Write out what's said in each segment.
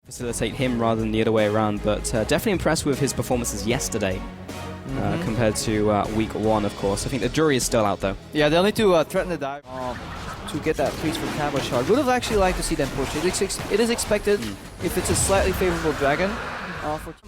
Facilitate him rather than the other way around, but definitely impressed with his performances yesterday compared to week 1, of course. I think the jury is still out, though. Yeah, they'll need to threaten the dive to get that freeze from Cabochard. Would have actually liked to see them push. It is expected if it's a slightly favorable dragon.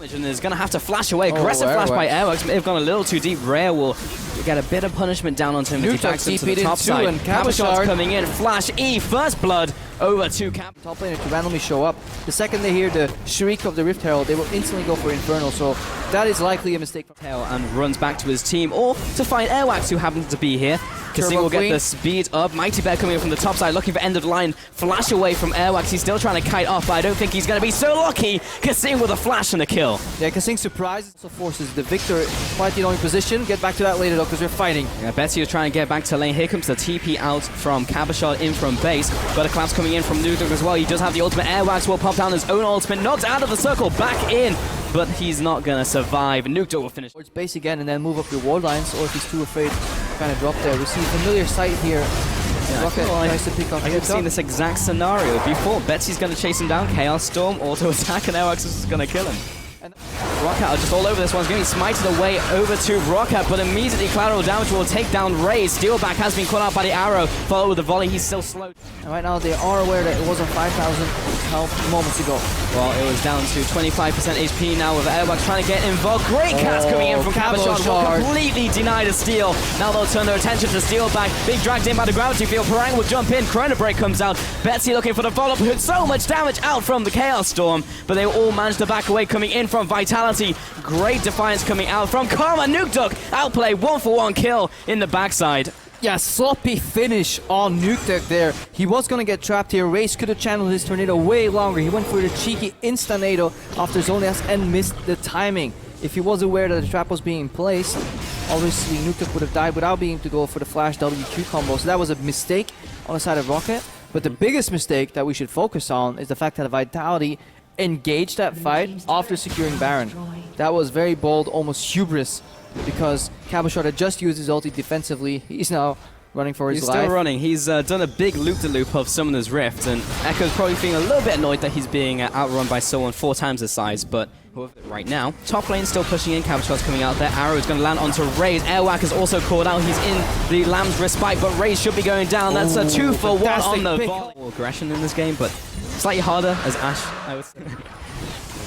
And is going to have to flash away. Aggressive flash by Airwax. May have gone a little too deep. Rare will get a bit of punishment down onto him as he backs into the top side. Cabochard's coming in. Flash E. First blood over to Cap. Top laner to randomly show up. The second they hear the shriek of the Rift Herald, they will instantly go for Infernal. So that is likely a mistake. Tail and runs back to his team, or to find Airwax, who happens to be here. Kasing will get the speed up. Mighty Bear coming in from the top side, looking for end of the line. Flash away from Airwax. He's still trying to kite off, but I don't think he's going to be so lucky. Kasing with a flash and a kill. Yeah, Kasing surprises, also forces the Victor quite the annoying position. Get back to that later though, because we're fighting. Yeah, Betsy is trying to get back to lane. Here comes the TP out from Cabochard in from base. But a collapse coming in from Nuduk as well. He does have the ultimate. Airwax will pop down his own ultimate. Knocked out of the circle, back in. But he's not going to survive. Nuketoh will finish. Towards base again and then move up your ward lines, or if he's too afraid to kind of drop there. We see familiar sight here. Yeah, Roccat tries to pick up. I have seen this exact scenario before. Betsy's going to chase him down. Chaos Storm, auto attack, and Airwax is going to kill him. And Roccat are just all over this one. He's getting smited away over to Roccat, but immediately collateral damage will take down Ray. Steal back has been caught out by the arrow. Followed with the volley. He's still slow. And right now they are aware that it was on 5,000 health moments ago. Well, it was down to 25% HP now with Airwax trying to get involved. Great cast coming in from Cabochard. Will completely deny the steal. Now they'll turn their attention to steal back. Being dragged in by the gravity field. Parang will jump in. Chrono Break comes out. Betsy looking for the follow-up. So much damage out from the Chaos Storm, but they all managed to back away. Coming in from Vitality. Great defiance coming out from Karma. Nuketoh outplay 1-for-1 kill in the backside. Yeah, sloppy finish on Nuketoh there. He was going to get trapped here. Race could have channeled his tornado way longer. He went for the cheeky insta-nado after Zonias and missed the timing. If he was aware that the trap was being placed, obviously Nuketoh would have died without being able to go for the flash WQ combo. So that was a mistake on the side of Roccat. But the biggest mistake that we should focus on is the fact that Vitality engaged that fight after securing Baron. That was very bold, almost hubris, because Cabochard had just used his ulti defensively. He's now running for his life. He's still running. He's done a big loop-de-loop of Summoner's Rift, and Echo's probably feeling a little bit annoyed that he's being outrun by someone 4 times his size, but right now, top lane still pushing in. Cabochard's coming out there. Arrow is going to land onto Raze. Airwax is also caught out. He's in the Lamb's Respite, but Raze should be going down. That's a 2-for-1 on the ball. Aggression in this game, but slightly harder as Ashe, I would say.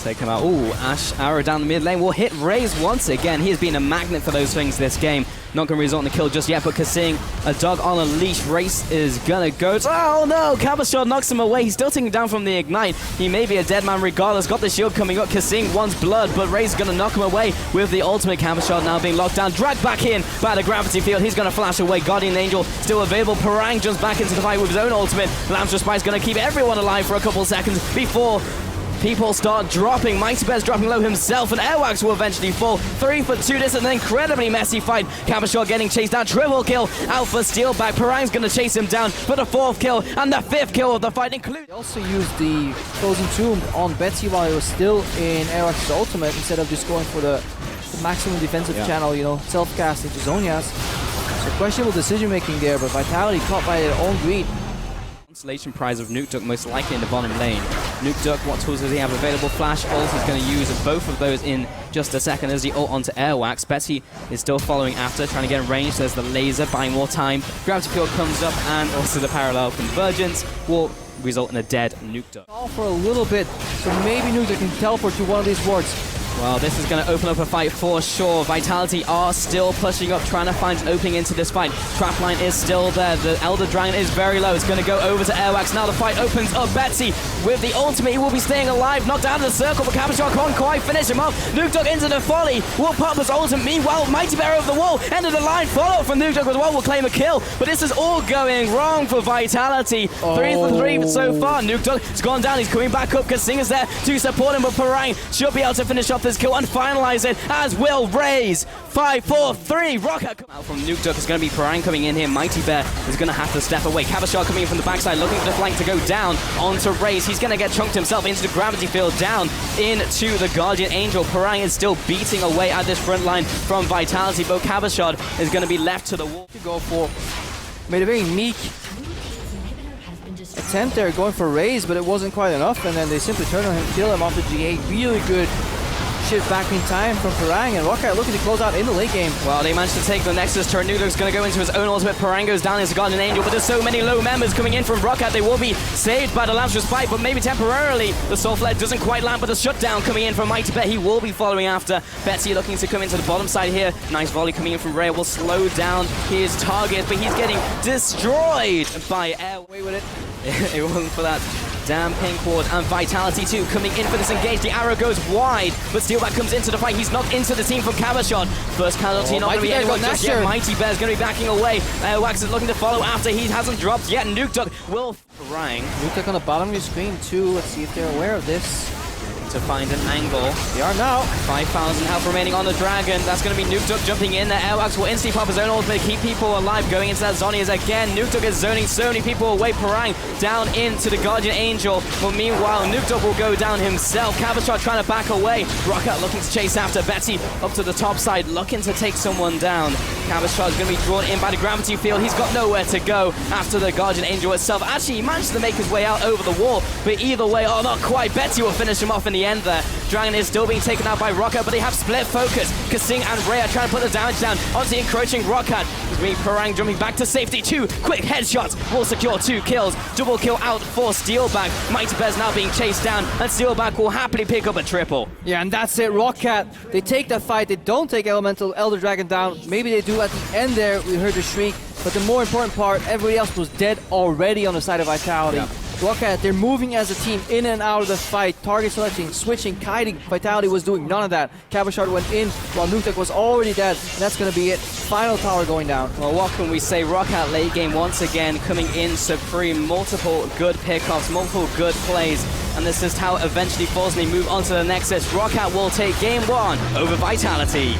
Take him out. Ooh, Ashe, arrow down the mid lane will hit Raze once again. He has been a magnet for those things this game. Not going to result in the kill just yet, but Kasing, a dog on a leash. Race is going to go. Oh no, Cabochard knocks him away. He's still taking down from the ignite. He may be a dead man regardless. Got the shield coming up. Kasing wants blood, but Raze is going to knock him away with the ultimate. Cabochard now being locked down. Dragged back in by the gravity field. He's going to flash away. Guardian Angel still available. Parang jumps back into the fight with his own ultimate. Lamb's Respite is going to keep everyone alive for a couple seconds before people start dropping. Mighty Bear's dropping low himself, and Airwax will eventually fall. 3 for 2. This is an incredibly messy fight. Cabochard getting chased down. Triple kill. Alpha steal back. Parang's going to chase him down for the 4th kill and the 5th kill of the fight. He also used the Frozen Tomb on Betsy while he was still in Airwax's ultimate instead of just going for the maximum defensive channel, you know, self-casting to Zonias. So questionable decision-making there, but Vitality caught by their own greed. Consolation prize of Nuketoh most likely in the bottom lane. Nuketoh, what tools does he have available? Flash ult, he's going to use both of those in just a second as he ult onto Airwax. Betsy is still following after, trying to get in range. There's the laser, buying more time. Gravity field comes up, and also the parallel convergence will result in a dead Nuketoh. All for a little bit, so maybe Nuketoh can teleport to one of these wards. Well, this is going to open up a fight for sure. Vitality are still pushing up, trying to find an opening into this fight. Trapline is still there. The Elder Dragon is very low. It's going to go over to Airwax. Now the fight opens up. Betsy with the ultimate. He will be staying alive. Knocked out of the circle, but Cabochard can't quite finish him off. Nuketoh into the volley. Will pop his ultimate. Meanwhile, Mighty Bear over the wall. End of the line. Follow from Nuketoh as well. Will claim a kill. But this is all going wrong for Vitality. 3 for 3 so far. Nuketoh has gone down. He's coming back up. Kasing is there to support him, but Parang should be able to finish off this kill and finalize it, as will Raze. 5, 4, 3. Roccat out from Nuketoh. It's going to be Parang coming in here. Mighty Bear is going to have to step away. Cabochard coming in from the backside, looking for the flank to go down onto Raze. He's going to get chunked himself into the gravity field, down into the Guardian Angel. Parang is still beating away at this front line from Vitality, but Cabochard is going to be left to the wall. To go for, made a very meek attempt there, going for Raze, but it wasn't quite enough, and then they simply turn on him, kill him off the G8. Really good shift back in time from Parang, and Roccat looking to close out in the late game. Well, they managed to take the Nexus turn. Nudok's going to go into his own ultimate. Parang goes down into Guardian Angel, but there's so many low members coming in from Roccat. They will be saved by the Lance Respite, but maybe temporarily. The Soul Flare doesn't quite land, but the shutdown coming in from Mighty Bet. He will be following after. Betsy looking to come into the bottom side here. Nice volley coming in from Rhea will slow down his target, but he's getting destroyed by Air. Away with it. It wasn't for that damn pink ward, and Vitality too coming in for this engage. The arrow goes wide, but Steelback comes into the fight. He's knocked into the team from Cabashot. First casualty, not going to be anyone just yet. Mighty Bear's going to be backing away. Wax is looking to follow after. He hasn't dropped yet. Nukeduck will Rang. Nukeduck on the bottom of your screen too. Let's see if they're aware of this. To find an angle. They are now. 5,000 health remaining on the Dragon. That's going to be Nukeduck jumping in there. Airwax will instantly pop his own ultimate, keep people alive. Going into that Zhonya's again. Nukeduck is zoning so many people away. Parang down into the Guardian Angel. But meanwhile, Nukeduck will go down himself. Cabashot trying to back away. Roccat looking to chase after. Betsy up to the top side, looking to take someone down. Cabashot is going to be drawn in by the gravity field. He's got nowhere to go after the Guardian Angel itself. Actually, he managed to make his way out over the wall. But either way, oh, not quite. Betsy will finish him off in the end there. Dragon is still being taken out by Roccat, but they have split focus. Kasing and Ray are trying to put the damage down onto the encroaching Roccat. Parang jumping back to safety. 2 quick headshots will secure 2 kills. Double kill out for Steelback. Mighty Bear's now being chased down, and Steelback will happily pick up a triple. Yeah, and that's it. Roccat, they take that fight. They don't take Elemental Elder Dragon down. Maybe they do at the end there. We heard the shriek. But the more important part, everybody else was dead already on the side of Vitality. Yeah. Roccat, they're moving as a team in and out of the fight, target selecting, switching, kiting. Vitality was doing none of that. Cabashard went in while Nukeduck was already dead, and that's going to be it. Final tower going down. Well, what can we say? Roccat late game once again coming in supreme. Multiple good pickoffs, multiple good plays, and this is how eventually Forzney move on to the Nexus. Roccat will take game 1 over Vitality.